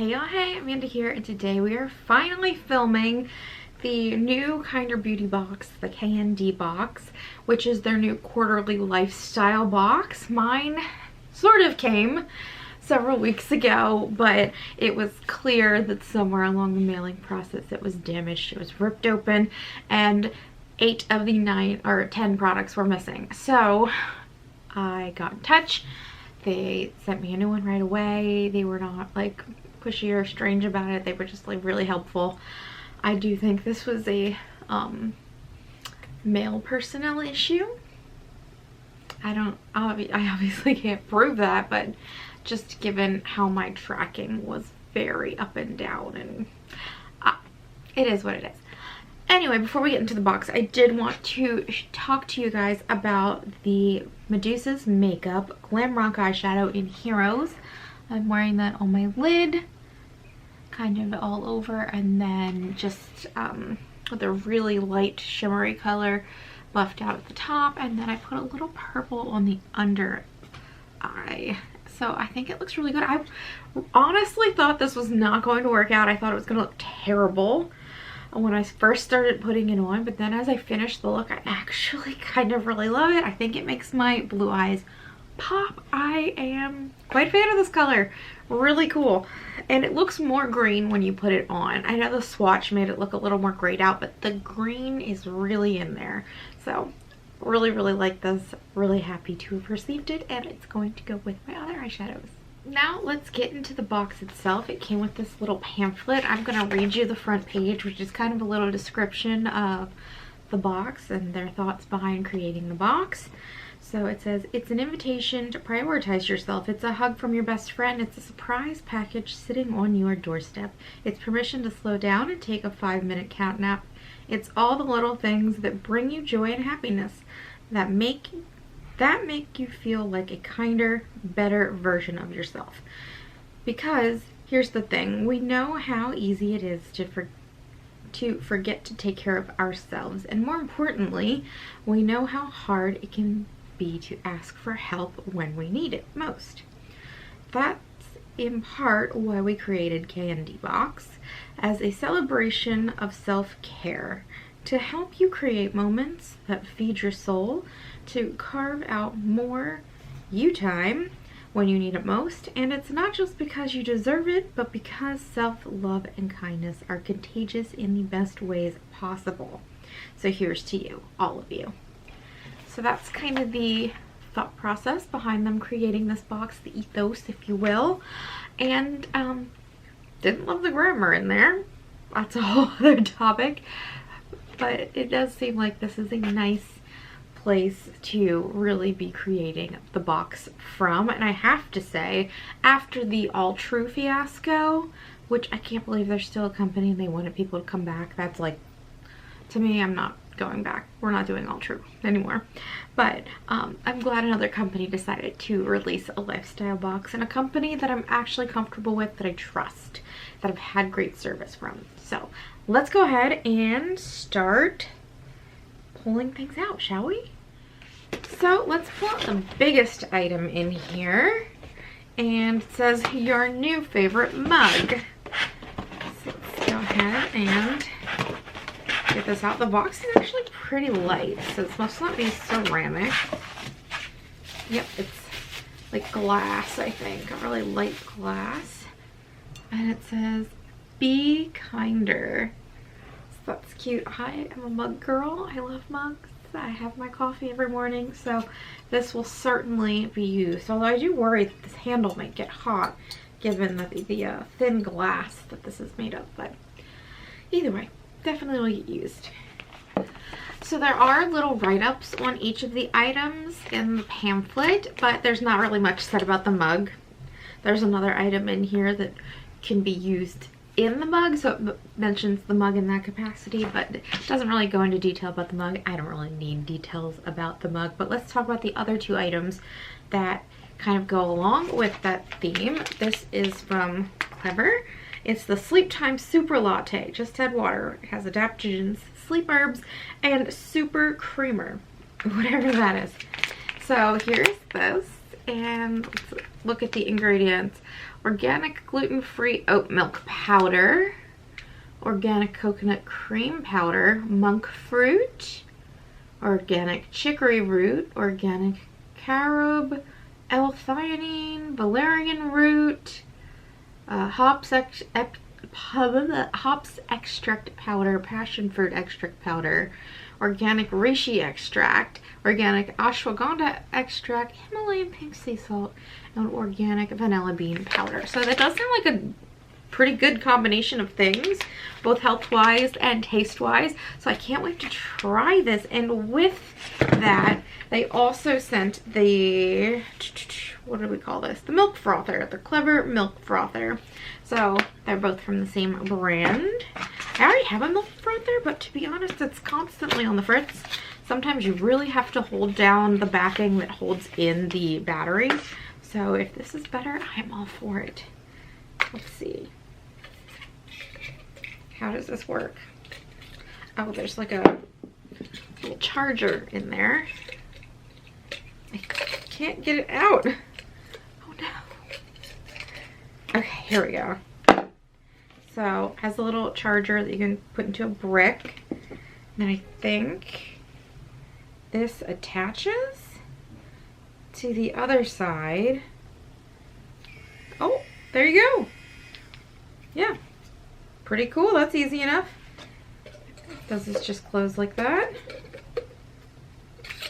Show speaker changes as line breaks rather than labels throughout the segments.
Hey y'all, hey, Amanda here, and today we are finally filming the new Kinder Beauty box, the KND box, which is their new quarterly lifestyle box. Mine sort of came several weeks ago, but it was clear that somewhere along the mailing process it was damaged. It was ripped open and 8 of the 9 or 10 products were missing. So I got in touch. They sent me a new one right away. They were not like pushy or strange about it. They were just like really helpful. I do think this was a mail personnel issue. I obviously can't prove that, but just given how my tracking was very up and down, and it is what it is. Anyway, before we get into the box, I did want to talk to you guys about the Medusa's Makeup Glam Rock Eyeshadow in Heroes. I'm wearing that on my lid, kind of all over, and then just with a really light shimmery color buffed out at the top, and then I put a little purple on the under eye. So I think it looks really good. I honestly thought this was not going to work out. I thought it was going to look terrible when I first started putting it on, but then as I finished the look, I actually kind of really love it. I think it makes my blue eyes pop. I am quite a fan of this color. Really cool. And it looks more green when you put it on. I know the swatch made it look a little more grayed out, but the green is really in there. So really like this. Really happy to have received it, and it's going to go with my other eyeshadows. Now let's get into the box itself. It came with this little pamphlet. I'm going to read you the front page, which is kind of a little description of the box and their thoughts behind creating the box. So it says, it's an invitation to prioritize yourself. It's a hug from your best friend. It's a surprise package sitting on your doorstep. It's permission to slow down and take a 5-minute cat nap. It's all the little things that bring you joy and happiness that make you feel like a kinder, better version of yourself. Because here's the thing, we know how easy it is to forget to take care of ourselves, and more importantly, we know how hard it can be to ask for help when we need it most. That's in part why we created KND Box, as a celebration of self-care, to help you create moments that feed your soul, to carve out more you time when you need it most. And it's not just because you deserve it, but because self-love and kindness are contagious in the best ways possible. So here's to you, all of you. So that's kind of the thought process behind them creating this box, the ethos, if you will. And didn't love the grammar in there. That's a whole other topic. But it does seem like this is a nice place to really be creating the box from. And I have to say, after the All True fiasco, which I can't believe there's still a company and they wanted people to come back. That's like, to me, I'm not going back. We're not doing All True anymore. But I'm glad another company decided to release a lifestyle box, and a company that I'm actually comfortable with, that I trust, that I've had great service from. So let's go ahead and start pulling things out, shall we? So let's pull out the biggest item in here, and it says your new favorite mug. So let's go ahead and get this out. The box is actually pretty light, so it must not be ceramic. Yep, it's like glass, I think, a really light glass. And it says, be kinder. So that's cute. I am a mug girl. I love mugs. I have my coffee every morning, so this will certainly be used. Although I do worry that this handle might get hot, given the thin glass that this is made of. But either way, definitely will get used. So there are little write-ups on each of the items in the pamphlet, but there's not really much said about the mug. There's another item in here that can be used in the mug, so it mentions the mug in that capacity, but it doesn't really go into detail about the mug. I don't really need details about the mug, but let's talk about the other 2 items that kind of go along with that theme. This is from Clever. It's the Sleep Time Super Latte. Just add water. It has adaptogens, sleep herbs, and super creamer, whatever that is. So here's this, and let's look at the ingredients. organic gluten-free oat milk powder, organic coconut cream powder, monk fruit, organic chicory root, organic carob, L-theanine, valerian root, hops extract powder, passion fruit extract powder, organic reishi extract, organic ashwagandha extract, Himalayan pink sea salt, and organic vanilla bean powder. So that does sound like a pretty good combination of things, both health-wise and taste-wise. So I can't wait to try this. And with that, they also sent the, what do we call this? The milk frother, the Clever Milk Frother. So they're both from the same brand. I already have a milk frother, but to be honest, it's constantly on the fritz. Sometimes you really have to hold down the backing that holds in the battery. So if this is better, I'm all for it. Let's see. How does this work? Oh, there's like a little charger in there. I can't get it out. Oh no. Okay, here we go. So it has a little charger that you can put into a brick. And then I think this attaches to the other side. Oh, there you go. Yeah. Pretty cool. That's easy enough. Does this just close like that?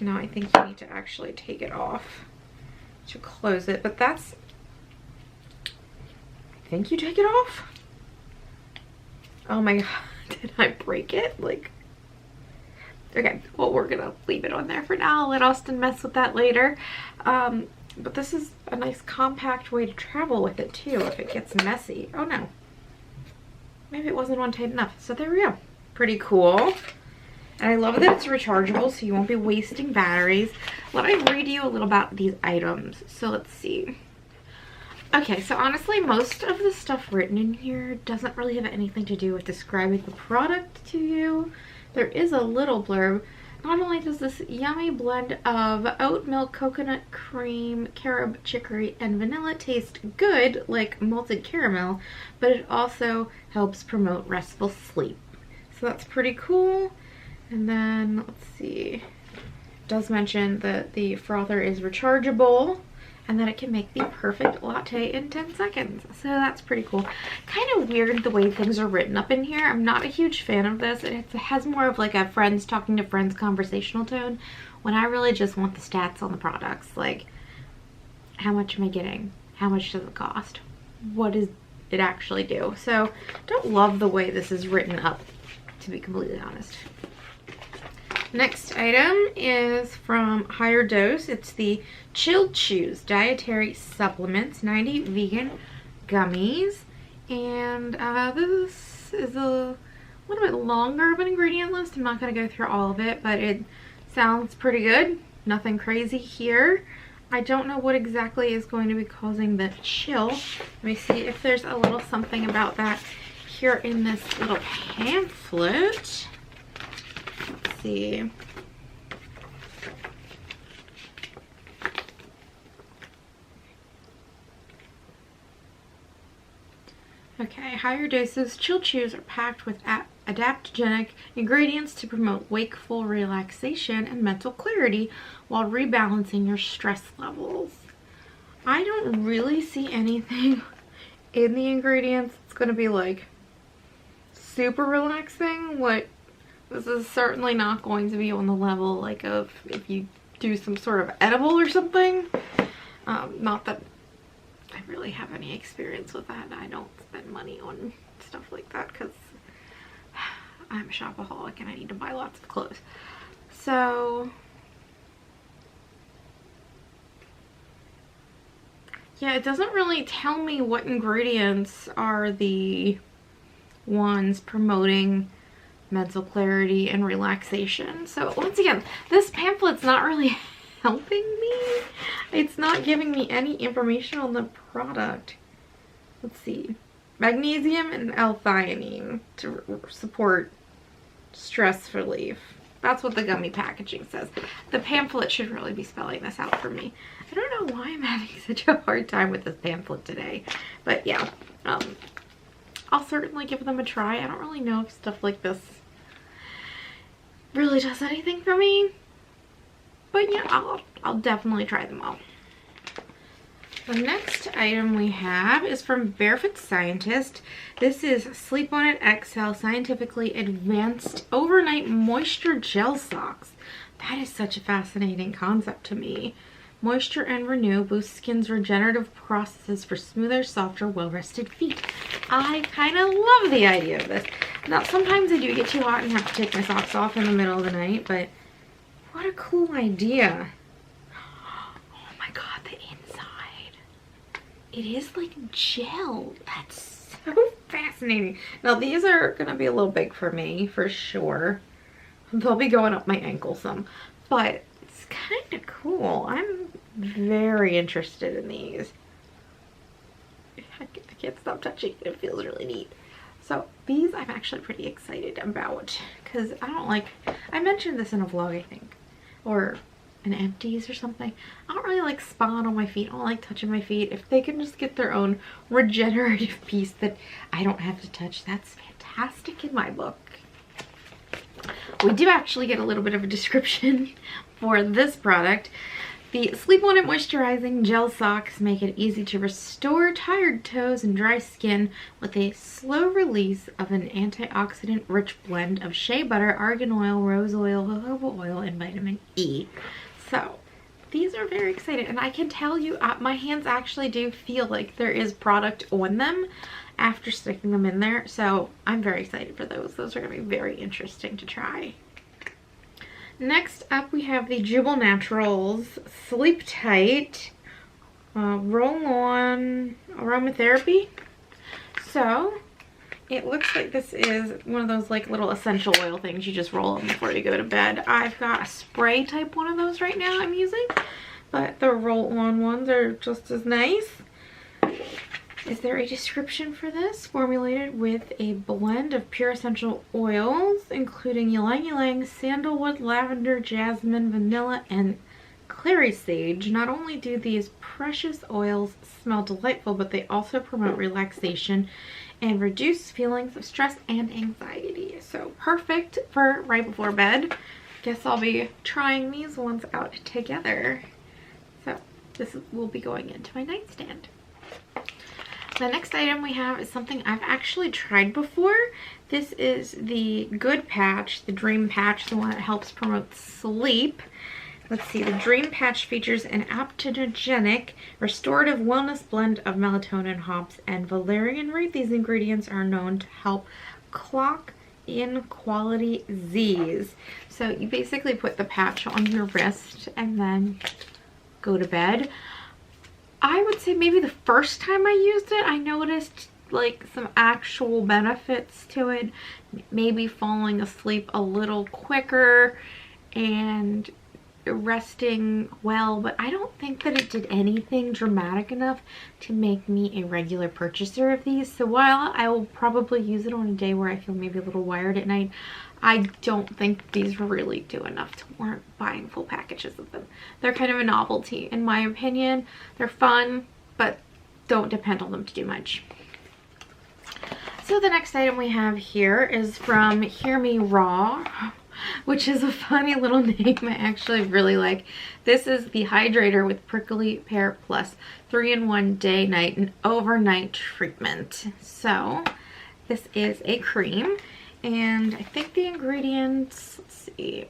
No, I think you need to actually take it off to close it, but that's, I think you take it off. Oh my god, did I break it? Like, okay, well, we're gonna leave it on there for now. I'll let Austin mess with that later. But this is a nice compact way to travel with it too if it gets messy. Oh no. Maybe it wasn't on tight enough. So there we go. Pretty cool. And I love that it's rechargeable, so you won't be wasting batteries. Let me read you a little about these items. So let's see. Okay, so honestly, most of the stuff written in here doesn't really have anything to do with describing the product to you. There is a little blurb. Not only does this yummy blend of oat milk, coconut cream, carob, chicory, and vanilla taste good like malted caramel, but it also helps promote restful sleep. So that's pretty cool. And then, let's see, it does mention that the frother is rechargeable and that it can make the perfect latte in 10 seconds. So that's pretty cool. Kind of weird the way things are written up in here. I'm not a huge fan of this. It has more of like a friends talking to friends conversational tone when I really just want the stats on the products. Like, how much am I getting? How much does it cost? What does it actually do? So don't love the way this is written up, to be completely honest. Next item is from Higher Dose. It's the Chill Chews Dietary Supplements 90 Vegan Gummies. And this is a little bit longer of an ingredient list. I'm not going to go through all of it, but it sounds pretty good. Nothing crazy here. I don't know what exactly is going to be causing the chill. Let me see if there's a little something about that here in this little pamphlet. Let's see. Okay, Higher Doses Chill Chews are packed with adaptogenic ingredients to promote wakeful relaxation and mental clarity while rebalancing your stress levels. I don't really see anything in the ingredients it's going to be like super relaxing. Like, this is certainly not going to be on the level like of if you do some sort of edible or something. Not that I really have any experience with that. I don't spend money on stuff like that because I'm a shopaholic and I need to buy lots of clothes. So yeah, it doesn't really tell me what ingredients are the ones promoting mental clarity and relaxation. So once again, this pamphlet's not really helping me. It's not giving me any information on the product. Let's see. Magnesium and L-theanine to support stress relief. That's what the gummy packaging says. The pamphlet should really be spelling this out for me. I don't know why I'm having such a hard time with this pamphlet today. But yeah, I'll certainly give them a try. I don't really know if stuff like this really does anything for me. But yeah, I'll definitely try them all. The next item we have is from Barefoot Scientist. This is Sleep On It XL Scientifically Advanced Overnight Moisture Gel Socks. That is such a fascinating concept to me. Moisture and Renew boosts skin's regenerative processes for smoother, softer, well-rested feet. I kind of love the idea of this. Now, sometimes I do get too hot and have to take my socks off in the middle of the night, but what a cool idea. Oh my god, the inside. It is like gel. That's so fascinating. Now, these are going to be a little big for me, for sure. They'll be going up my ankle some, but it's kind of cool. I'm very interested in these. I can't stop touching it. It feels really neat. So these I'm actually pretty excited about because I mentioned this in a vlog, I think, or an empties or something. I don't really like spawn on my feet. I don't like touching my feet. If they can just get their own regenerative piece that I don't have to touch, that's fantastic in my book. We do actually get a little bit of a description for this product. The Sleep On It Moisturizing Gel Socks make it easy to restore tired toes and dry skin with a slow release of an antioxidant-rich blend of shea butter, argan oil, rose oil, jojoba oil, and vitamin E. So, these are very exciting, and I can tell you, my hands actually do feel like there is product on them after sticking them in there, so I'm very excited for those. Those are going to be very interesting to try. Next up, we have the Jubal Naturals Sleep Tight Roll-On Aromatherapy. So, it looks like this is one of those like little essential oil things you just roll on before you go to bed. I've got a spray type one of those right now I'm using, but the roll-on ones are just as nice. Is there a description for this? Formulated with a blend of pure essential oils, including ylang-ylang, sandalwood, lavender, jasmine, vanilla, and clary sage. Not only do these precious oils smell delightful, but they also promote relaxation and reduce feelings of stress and anxiety. So perfect for right before bed. Guess I'll be trying these ones out together. So this will be going into my nightstand. The next item we have is something I've actually tried before. This is the Good Patch, the Dream Patch, the one that helps promote sleep. Let's see, the Dream Patch features an aptogenic, restorative wellness blend of melatonin, hops, and valerian root. These ingredients are known to help clock in quality Z's. So you basically put the patch on your wrist and then go to bed. I would say maybe the first time I used it, I noticed like some actual benefits to it. Maybe falling asleep a little quicker and resting well, but I don't think that it did anything dramatic enough to make me a regular purchaser of these. So while I will probably use it on a day where I feel maybe a little wired at night, I don't think these really do enough to warrant buying full packages of them. They're kind of a novelty in my opinion. They're fun, but don't depend on them to do much. So the next item we have here is from Hear Me Raw, which is a funny little name I actually really like. This is the Hydrator with Prickly Pear Plus 3-in-1 day, night, and overnight treatment. So this is a cream, and I think the ingredients, let's see.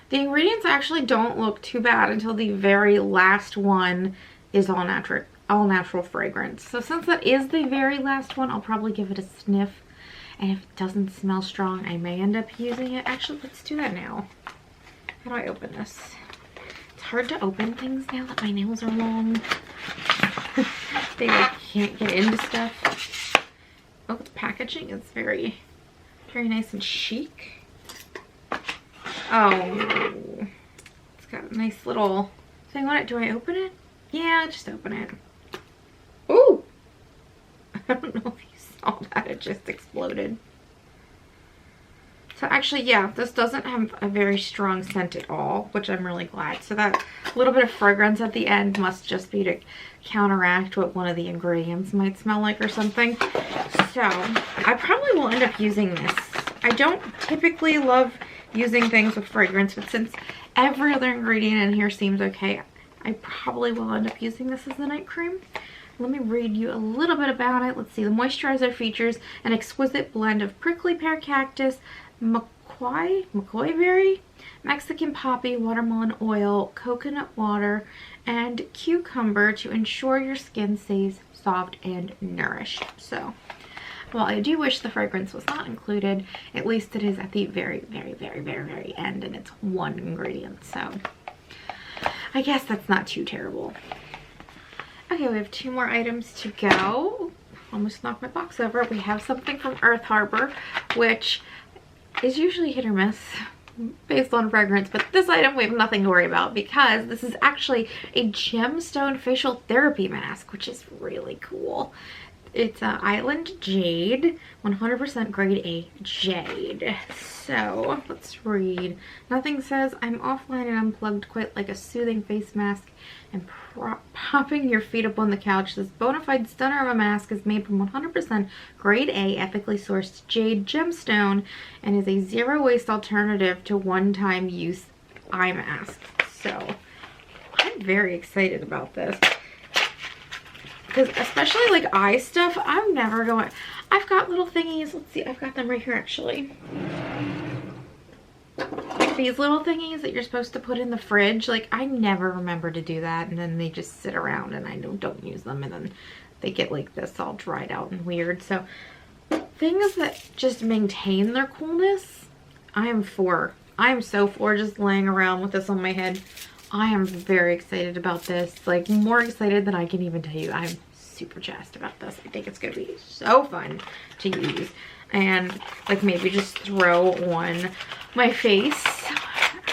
The ingredients actually don't look too bad until the very last one is all natural fragrance. So since that is the very last one, I'll probably give it a sniff. And if it doesn't smell strong, I may end up using it. Actually, let's do that now. How do I open this? It's hard to open things now that my nails are long. They like can't get into stuff. Oh, the packaging is very, very nice and chic. Oh, it's got a nice little thing on it. Do I open it? Yeah, just open it. Ooh! I don't know if you saw that. It just exploded. So actually, yeah, this doesn't have a very strong scent at all, which I'm really glad. So that little bit of fragrance at the end must just be to counteract what one of the ingredients might smell like or something. So I probably will end up using this. I don't typically love using things with fragrance, but since every other ingredient in here seems okay, I probably will end up using this as the night cream. Let me read you a little bit about it. Let's see. The moisturizer features an exquisite blend of prickly pear cactus, McCoy berry, Mexican poppy, watermelon oil, coconut water, and cucumber to ensure your skin stays soft and nourished. So, while I do wish the fragrance was not included, at least it is at the very, very, very, very, very end, and it's one ingredient. So, I guess that's not too terrible. Okay, we have 2 more items to go. Almost knocked my box over. We have something from Earth Harbor, which is usually hit or miss based on fragrance, but this item we have nothing to worry about because this is actually a gemstone facial therapy mask, which is really cool. It's Island Jade, 100% grade A jade. So let's read. Nothing says I'm offline and unplugged quite like a soothing face mask and popping your feet up on the couch. This bona fide stunner of a mask is made from 100% grade A ethically sourced jade gemstone and is a zero waste alternative to one-time use eye masks. So I'm very excited about this. Because especially like eye stuff, I'm never going. I've got little thingies. Let's see, I've got them right here actually. Like these little thingies that you're supposed to put in the fridge. Like I never remember to do that, and then they just sit around and I don't use them, and then they get like this all dried out and weird. So things that just maintain their coolness, I am for. I am so for just laying around with this on my head. I am very excited about this, like more excited than I can even tell you. I'm super jazzed about this. I think it's gonna be so fun to use and like maybe just throw on my face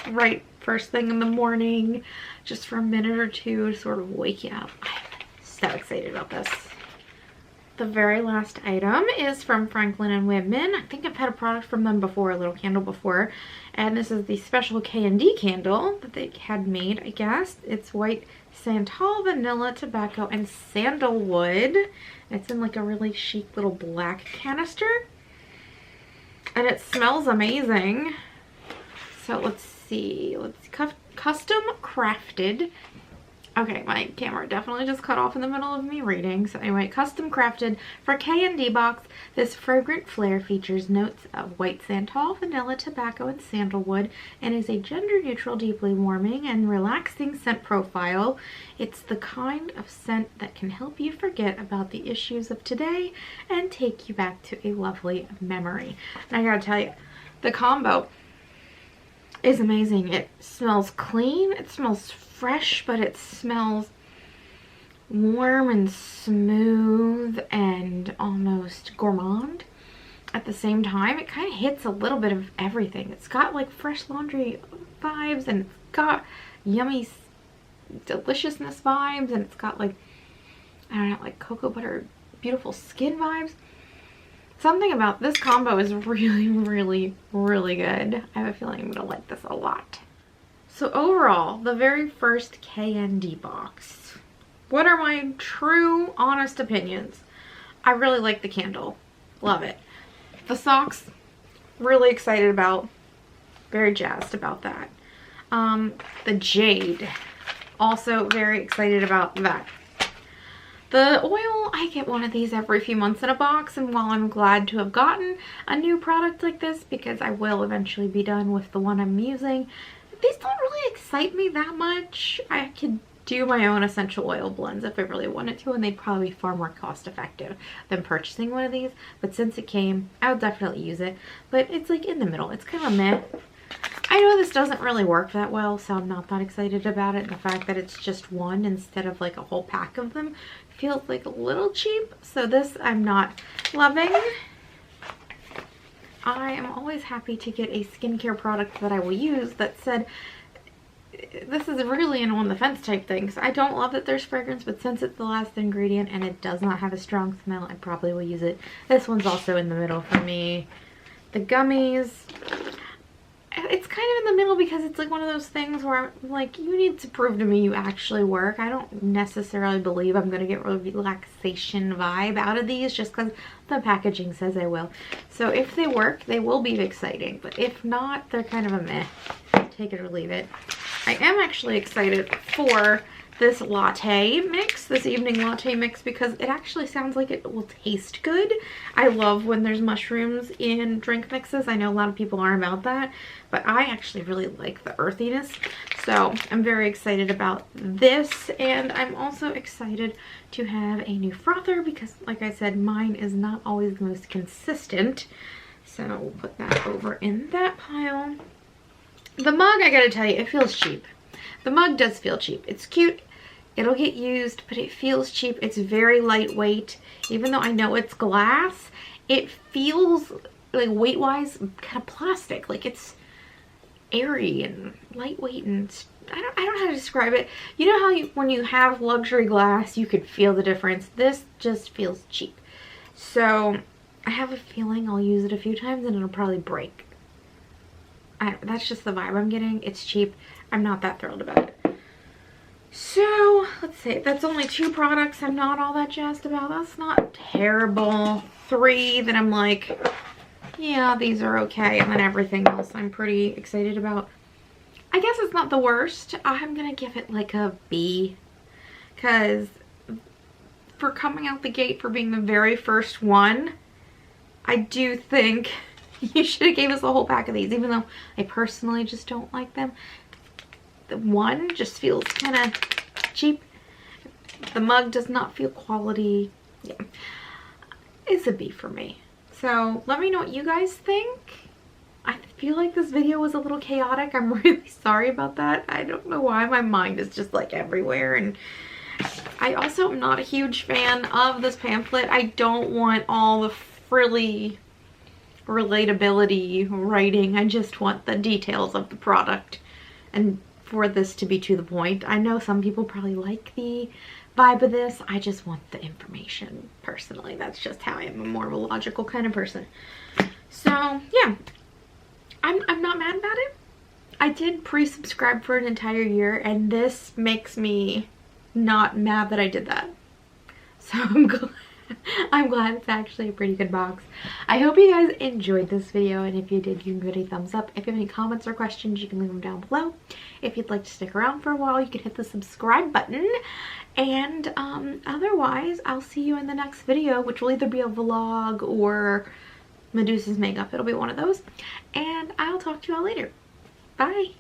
right first thing in the morning just for a minute or two to sort of wake you up. I'm so excited about this. The very last item is from Franklin & Whitman. I think I've had a product from them before, a little candle before. And this is the special KND candle that they had made, I guess. It's white santal, vanilla, tobacco, and sandalwood. It's in like a really chic little black canister. And it smells amazing. So let's see. Let's custom crafted. Okay, my camera definitely just cut off in the middle of me reading. So anyway, custom crafted for KND box. This fragrant flare features notes of white santal, vanilla, tobacco, and sandalwood, and is a gender neutral, deeply warming, and relaxing scent profile. It's the kind of scent that can help you forget about the issues of today and take you back to a lovely memory. And I gotta tell you, the combo is amazing. It smells clean, it smells fresh, but it smells warm and smooth and almost gourmand at the same time. It kind of hits a little bit of everything. It's got like fresh laundry vibes, and it's got yummy deliciousness vibes, and it's got like, I don't know, like cocoa butter beautiful skin vibes. Something about this combo is really, really, really good. I have a feeling I'm gonna like this a lot. So overall, the very first KND box. What are my true, honest opinions? I really like the candle. Love it. The socks, really excited about. Very jazzed about that. The jade, also very excited about that. The oil, I get one of these every few months in a box, and while I'm glad to have gotten a new product like this because I will eventually be done with the one I'm using, these don't really excite me that much. I could do my own essential oil blends if I really wanted to, and they'd probably be far more cost effective than purchasing one of these. But since it came, I would definitely use it. But it's like in the middle. It's kind of meh. I know this doesn't really work that well, so I'm not that excited about it. And the fact that it's just one instead of like a whole pack of them feels like a little cheap. So this I'm not loving. I am always happy to get a skincare product that I will use that said, this is really an on the fence type thing. So I don't love that there's fragrance, but since it's the last ingredient and it does not have a strong smell, I probably will use it. This one's also in the middle for me. The gummies, kind of in the middle because it's like one of those things where I'm like, you need to prove to me you actually work. I don't necessarily believe I'm going to get a relaxation vibe out of these just because the packaging says I will. So if they work, they will be exciting. But if not, they're kind of a meh. Take it or leave it. I am actually excited for this latte mix, this evening latte mix, because it actually sounds like it will taste good. I love when there's mushrooms in drink mixes. I know a lot of people aren't about that, but I actually really like the earthiness. So I'm very excited about this, and I'm also excited to have a new frother because, like I said, mine is not always the most consistent. So we'll put that over in that pile. The mug, I gotta tell you, it feels cheap. The mug does feel cheap. It's cute. It'll get used, but it feels cheap. It's very lightweight. Even though I know it's glass, it feels like weight-wise kind of plastic. Like it's airy and lightweight, and I don't know how to describe it. You know how when you have luxury glass, you could feel the difference. This just feels cheap. So I have a feeling I'll use it a few times and it'll probably break. That's just the vibe I'm getting. It's cheap. I'm not that thrilled about it. So let's see, that's only 2 products I'm not all that jazzed about. That's not terrible. 3 that I'm like, yeah, these are okay, and then everything else I'm pretty excited about. I guess it's not the worst. I'm gonna give it like a B, because for coming out the gate, for being the very first one, I do think you should have gave us a whole pack of these, even though I personally just don't like them. The one just feels kind of cheap. The mug does not feel quality. Yeah, it's a B for me. So let me know what you guys think. I feel like this video was a little chaotic. I'm really sorry about that. I don't know why my mind is just like everywhere. And I also am not a huge fan of this pamphlet. I don't want all the frilly relatability writing. I just want the details of the product and for this to be to the point. I know some people probably like the vibe of this. I just want the information personally. That's just how I am. I'm more of a logical kind of person. So yeah, I'm not mad about it. I did pre-subscribe for an entire year, and this makes me not mad that I did that. So I'm glad it's actually a pretty good box. I hope you guys enjoyed this video, and if you did, you can give it a thumbs up. If you have any comments or questions, you can leave them down below. If you'd like to stick around for a while, you can hit the subscribe button. And otherwise, I'll see you in the next video, which will either be a vlog or Medusa's makeup. It'll be one of those. And I'll talk to you all later. Bye!